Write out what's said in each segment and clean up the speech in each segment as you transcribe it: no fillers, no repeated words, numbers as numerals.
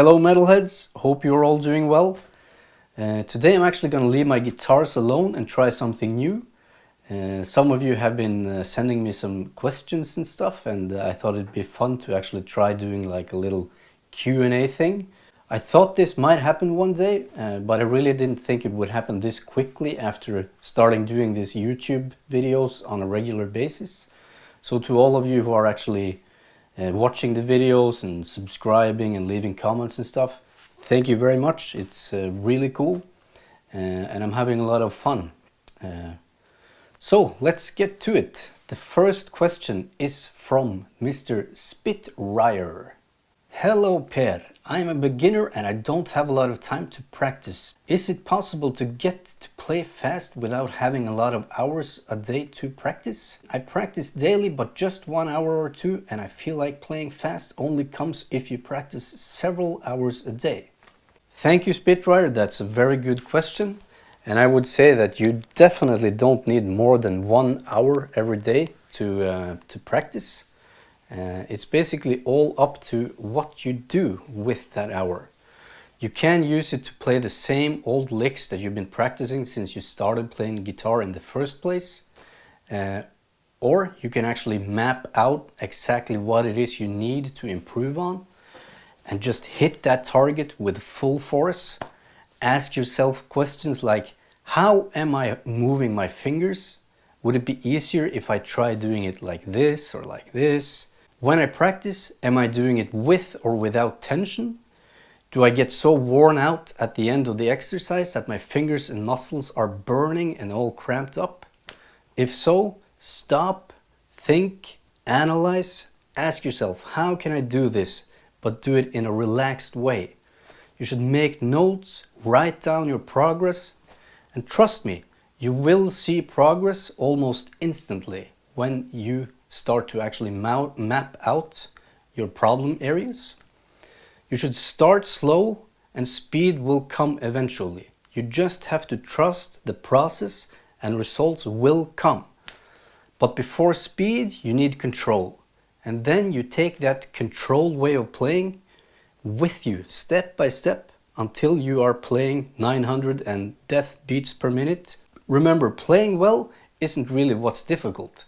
Hello metalheads, hope you're all doing well. Today I'm actually going to leave my guitars alone and try something new. Some of you have been sending me some questions and stuff, and I thought it'd be fun to actually try doing like a little Q&A thing. I thought this might happen one day, but I really didn't think it would happen this quickly after starting doing these YouTube videos on a regular basis. So to all of you who are actually watching the videos and subscribing and leaving comments and stuff, thank you very much. It's really cool and I'm having a lot of fun. So let's get to it. The first question is from Mr. Spitryer. Hello Per, I'm a beginner and I don't have a lot of time to practice. Is it possible to get to play fast without having a lot of hours a day to practice? I practice daily but just 1 hour or two, and I feel like playing fast only comes if you practice several hours a day. Thank you Spitryer, that's a very good question. And I would say that you definitely don't need more than 1 hour every day to practice. It's basically all up to what you do with that hour. You can use it to play the same old licks that you've been practicing since you started playing guitar in the first place. Or you can actually map out exactly what it is you need to improve on and just hit that target with full force. Ask yourself questions like, how am I moving my fingers? Would it be easier if I try doing it like this or like this? When I practice, am I doing it with or without tension? Do I get so worn out at the end of the exercise that my fingers and muscles are burning and all cramped up? If so, stop, think, analyze, ask yourself, how can I do this, but do it in a relaxed way? You should make notes, write down your progress, and trust me, you will see progress almost instantly when you start to actually map out your problem areas. You should start slow and speed will come eventually. You just have to trust the process and results will come. But before speed, you need control. And then you take that controlled way of playing with you step by step until you are playing 900 and death beats per minute. Remember, playing well isn't really what's difficult.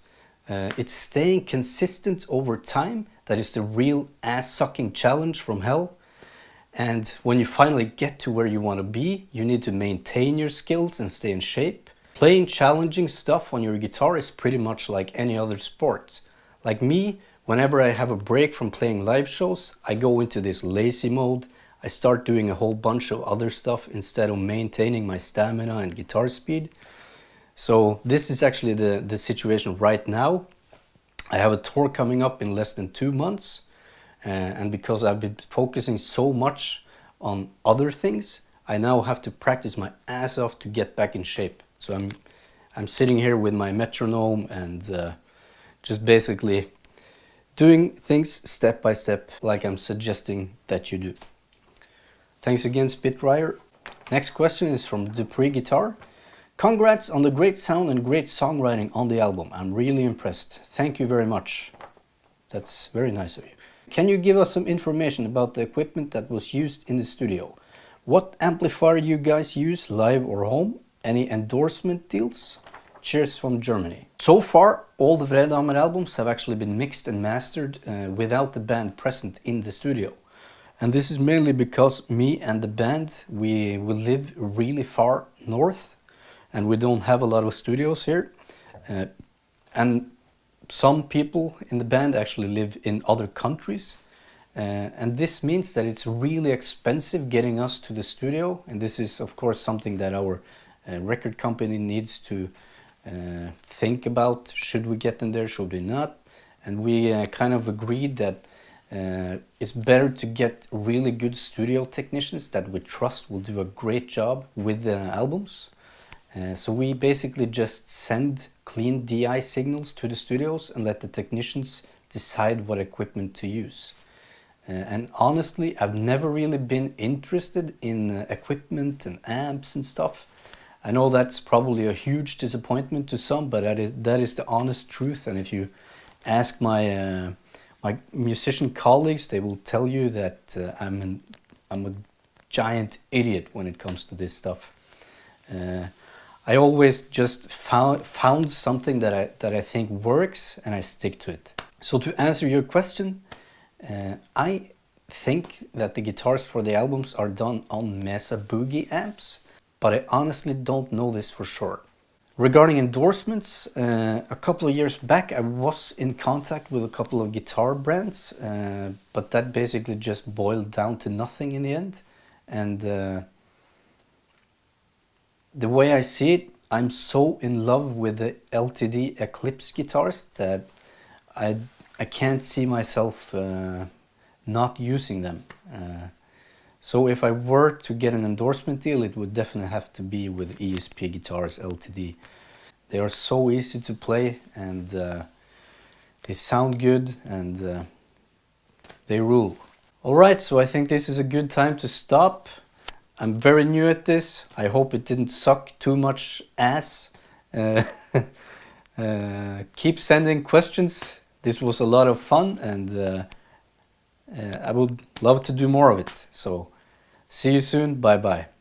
It's staying consistent over time that is the real ass-sucking challenge from hell. And when you finally get to where you want to be, you need to maintain your skills and stay in shape. Playing challenging stuff on your guitar is pretty much like any other sport. Like me, whenever I have a break from playing live shows, I go into this lazy mode. I start doing a whole bunch of other stuff instead of maintaining my stamina and guitar speed. So this is actually the situation right now. I have a tour coming up in less than 2 months. And because I've been focusing so much on other things, I now have to practice my ass off to get back in shape. So I'm sitting here with my metronome and just basically doing things step by step like I'm suggesting that you do. Thanks again Spitryer. Next question is from Dupree Guitar. Congrats on the great sound and great songwriting on the album. I'm really impressed. Thank you very much. That's very nice of you. Can you give us some information about the equipment that was used in the studio? What amplifier you guys use, live or home? Any endorsement deals? Cheers from Germany. So far, all the Vredehammer albums have actually been mixed and mastered without the band present in the studio. And this is mainly because me and the band, we live really far north. And we don't have a lot of studios here. And some people in the band actually live in other countries. And this means that it's really expensive getting us to the studio. And this is of course something that our record company needs to think about. Should we get them there, should we not? And we kind of agreed that it's better to get really good studio technicians that we trust will do a great job with the albums. So we basically just send clean DI signals to the studios and let the technicians decide what equipment to use. And honestly, I've never really been interested in equipment and amps and stuff. I know that's probably a huge disappointment to some, but that is the honest truth. And if you ask my musician colleagues, they will tell you that I'm I'm a giant idiot when it comes to this stuff. I always just found something that I think works, and I stick to it. So to answer your question, I think that the guitars for the albums are done on Mesa Boogie amps, but I honestly don't know this for sure. Regarding endorsements, a couple of years back I was in contact with a couple of guitar brands, but that basically just boiled down to nothing in the end. And the way I see it, I'm so in love with the LTD Eclipse guitars that I can't see myself not using them. So if I were to get an endorsement deal, it would definitely have to be with ESP Guitars Ltd. They are so easy to play, and they sound good, and they rule. Alright, so I think this is a good time to stop. I'm very new at this. I hope it didn't suck too much ass. Keep sending questions. This was a lot of fun, and I would love to do more of it. So see you soon. Bye bye.